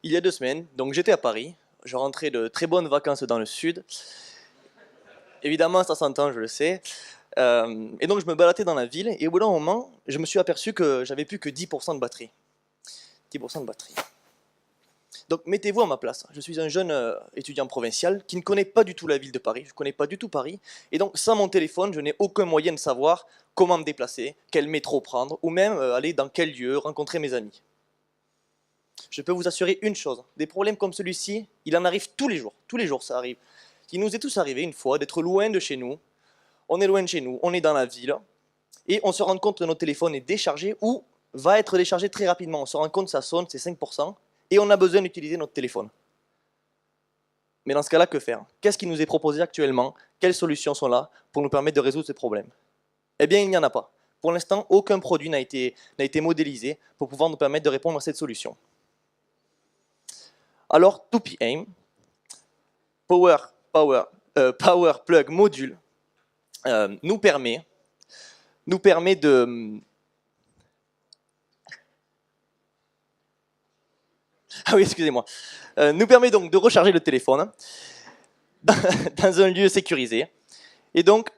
Il y a 2 semaines, donc j'étais à Paris, je rentrais de très bonnes vacances dans le sud. Évidemment, ça s'entend, je le sais. Et donc je me baladais dans la ville et au bout d'un moment, je me suis aperçu que j'avais plus que 10% de batterie. 10% de batterie. Donc mettez-vous à ma place. Je suis un jeune étudiant provincial qui ne connaît pas du tout la ville de Paris, je ne connais pas du tout Paris. Et donc sans mon téléphone, je n'ai aucun moyen de savoir comment me déplacer, quel métro prendre, ou même aller dans quel lieu, rencontrer mes amis. Je peux vous assurer une chose, des problèmes comme celui-ci, il en arrive tous les jours ça arrive. Il nous est tous arrivé une fois d'être loin de chez nous, on est loin de chez nous, on est dans la ville, et on se rend compte que notre téléphone est déchargé ou va être déchargé très rapidement. On se rend compte que ça sonne, c'est 5%, et on a besoin d'utiliser notre téléphone. Mais dans ce cas-là, que faire? Qu'est-ce qui nous est proposé actuellement? Quelles solutions sont là pour nous permettre de résoudre ces problèmes? Eh bien, il n'y en a pas. Pour l'instant, aucun produit n'a été modélisé pour pouvoir nous permettre de répondre à cette solution. Alors, 2PM, Power Plug Module, nous permet de... Ah oui, excusez-moi. Nous permet donc de recharger le téléphone dans un lieu sécurisé. Et donc,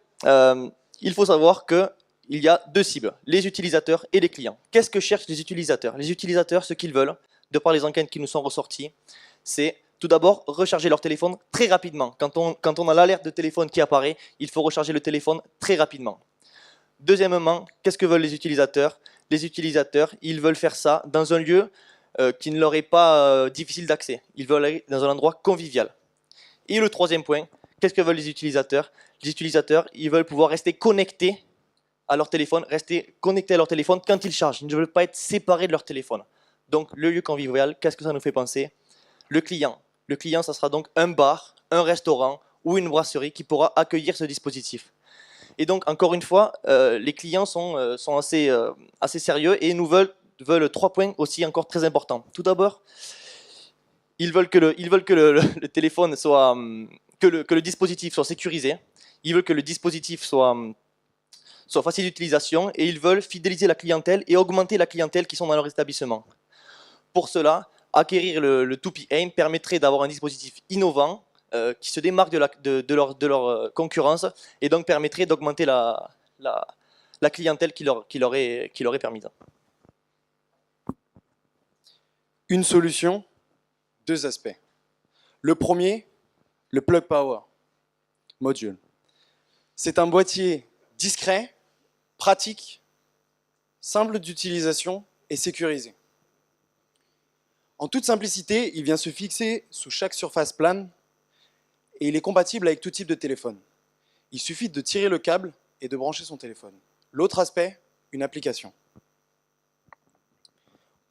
il faut savoir qu'il y a deux cibles, les utilisateurs et les clients. Qu'est-ce que cherchent les utilisateurs? Les utilisateurs, ce qu'ils veulent, de par les enquêtes qui nous sont ressorties, c'est tout d'abord recharger leur téléphone très rapidement. Quand on a l'alerte de téléphone qui apparaît, il faut recharger le téléphone très rapidement. Deuxièmement, qu'est-ce que veulent les utilisateurs? Les utilisateurs, ils veulent faire ça dans un lieu qui ne leur est pas difficile d'accès. Ils veulent aller dans un endroit convivial. Et le troisième point, qu'est-ce que veulent les utilisateurs? Les utilisateurs, ils veulent pouvoir rester connectés à leur téléphone, quand ils chargent. Ils ne veulent pas être séparés de leur téléphone. Donc, le lieu convivial, qu'est-ce que ça nous fait penser? Le client. Le client, ça sera donc un bar, un restaurant ou une brasserie qui pourra accueillir ce dispositif. Et donc, encore une fois, les clients sont assez sérieux et nous veulent 3 points aussi encore très importants. Tout d'abord, ils veulent que le téléphone soit, que le dispositif soit sécurisé. Ils veulent que le dispositif soit facile d'utilisation et ils veulent fidéliser la clientèle et augmenter la clientèle qui sont dans leur établissement. Pour cela, acquérir le 2PM permettrait d'avoir un dispositif innovant qui se démarque de leur concurrence et donc permettrait d'augmenter la clientèle qui leur est permise. Une solution, deux aspects. Le premier, le Plug Power Module. C'est un boîtier discret, pratique, simple d'utilisation et sécurisé. En toute simplicité, il vient se fixer sous chaque surface plane et il est compatible avec tout type de téléphone. Il suffit de tirer le câble et de brancher son téléphone. L'autre aspect, une application.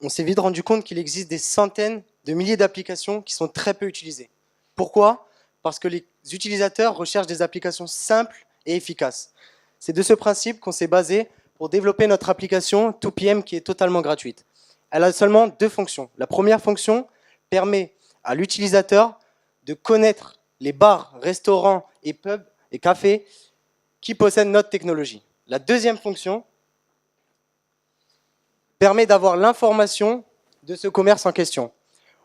On s'est vite rendu compte qu'il existe des centaines de milliers d'applications qui sont très peu utilisées. Pourquoi? Parce que les utilisateurs recherchent des applications simples et efficaces. C'est de ce principe qu'on s'est basé pour développer notre application 2PM qui est totalement gratuite. Elle a seulement deux fonctions. La première fonction permet à l'utilisateur de connaître les bars, restaurants et pubs et cafés qui possèdent notre technologie. La deuxième fonction permet d'avoir l'information de ce commerce en question.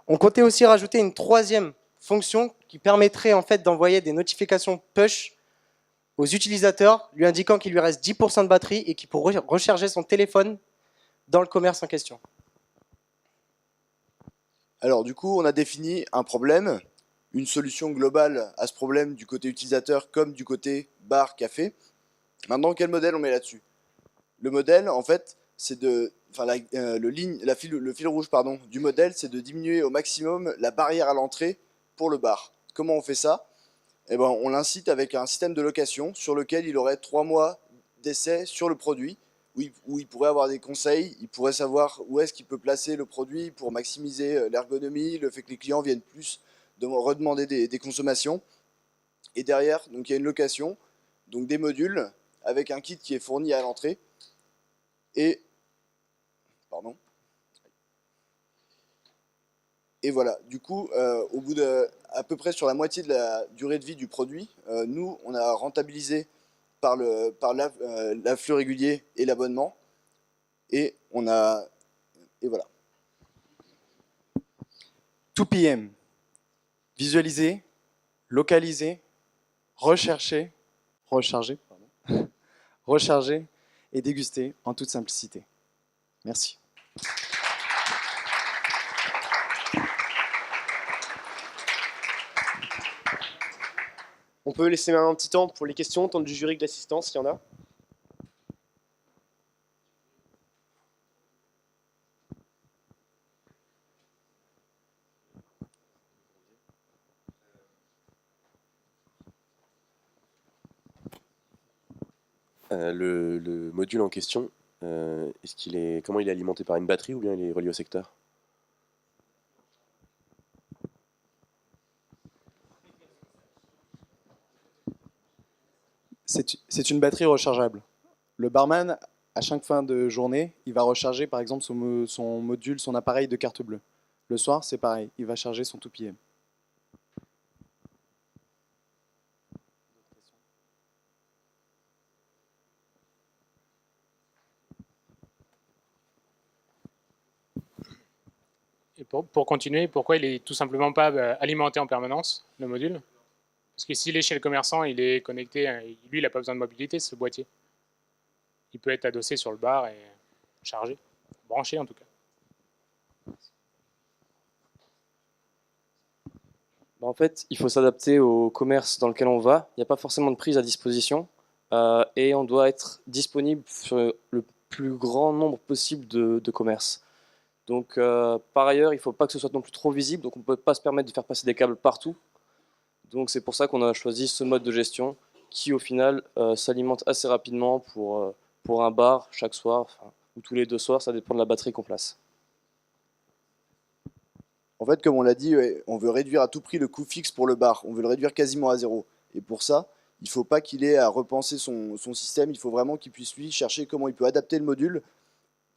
On comptait aussi rajouter une troisième fonction qui permettrait en fait d'envoyer des notifications push aux utilisateurs lui indiquant qu'il lui reste 10% de batterie et qu'il pourrait recharger son téléphone dans le commerce en question. Alors du coup, on a défini un problème, une solution globale à ce problème du côté utilisateur comme du côté bar, café. Maintenant, quel modèle on met là-dessus? Le modèle, en fait, c'est de... Enfin, le fil rouge du modèle, c'est de diminuer au maximum la barrière à l'entrée pour le bar. Comment on fait ça? Eh ben, on l'incite avec un système de location sur lequel il aurait 3 mois d'essai sur le produit, où il pourrait avoir des conseils, il pourrait savoir où est-ce qu'il peut placer le produit pour maximiser l'ergonomie, le fait que les clients viennent plus redemander des consommations. Et derrière, donc, il y a une location, donc des modules, avec un kit qui est fourni à l'entrée. Et voilà, du coup, au bout à peu près sur la moitié de la durée de vie du produit, nous, on a rentabilisé par l'afflux régulier et l'abonnement. Et voilà. 2PM. Visualiser, localiser, rechercher, recharger, pardon, recharger et déguster en toute simplicité. Merci. On peut laisser un petit temps pour les questions, temps du jury, de l'assistance, s'il y en a. Le module en question, comment il est alimenté par une batterie ou bien il est relié au secteur? C'est une batterie rechargeable. Le barman, à chaque fin de journée, il va recharger par exemple son module, son appareil de carte bleue. Le soir, c'est pareil, il va charger son 2PM. Et pour continuer, pourquoi il est tout simplement pas alimenté en permanence, le module? Parce que s'il est chez le commerçant, il est connecté, lui, il n'a pas besoin de mobilité, ce boîtier. Il peut être adossé sur le bar et chargé, branché en tout cas. En fait, il faut s'adapter au commerce dans lequel on va. Il n'y a pas forcément de prise à disposition et on doit être disponible sur le plus grand nombre possible de commerces. Donc, par ailleurs, il ne faut pas que ce soit non plus trop visible, donc on ne peut pas se permettre de faire passer des câbles partout. Donc, c'est pour ça qu'on a choisi ce mode de gestion qui, au final, s'alimente assez rapidement pour un bar chaque soir, ou tous les 2 soirs, ça dépend de la batterie qu'on place. En fait, comme on l'a dit, ouais, on veut réduire à tout prix le coût fixe pour le bar. On veut le réduire quasiment à zéro. Et pour ça, il ne faut pas qu'il ait à repenser son système. Il faut vraiment qu'il puisse, lui, chercher comment il peut adapter le module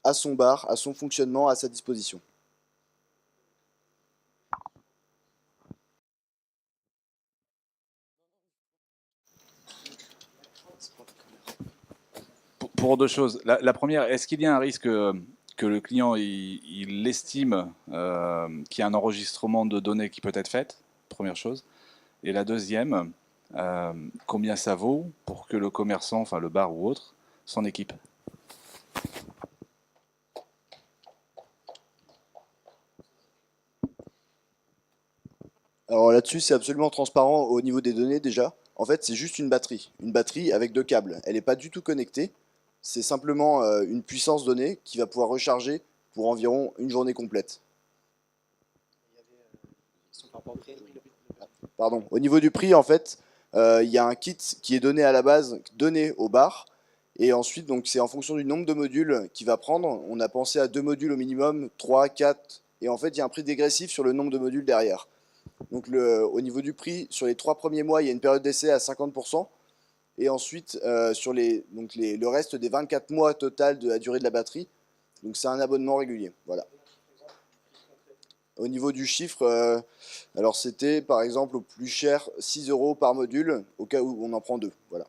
à son bar, à son fonctionnement, à sa disposition. Pour 2 choses. La première, est-ce qu'il y a un risque que le client il estime qu'il y a un enregistrement de données qui peut être fait? Première chose. Et la deuxième, combien ça vaut pour que le commerçant, enfin le bar ou autre, s'en équipe? Alors là-dessus, c'est absolument transparent au niveau des données déjà. En fait, c'est juste une batterie avec 2 câbles. Elle n'est pas du tout connectée. C'est simplement une puissance donnée qui va pouvoir recharger pour environ une journée complète. Pardon. Au niveau du prix, en fait, il y a un kit qui est donné à la base, donné au bar. Et ensuite, donc, c'est en fonction du nombre de modules qu'il va prendre. On a pensé à 2 modules au minimum, 3, 4. Et en fait, il y a un prix dégressif sur le nombre de modules derrière. Donc au niveau du prix, sur les 3 premiers mois, il y a une période d'essai à 50%. Et ensuite, sur le reste des 24 mois total de la durée de la batterie, donc c'est un abonnement régulier. Voilà. Au niveau du chiffre, alors c'était par exemple au plus cher 6 € par module, au cas où on en prend 2. Voilà.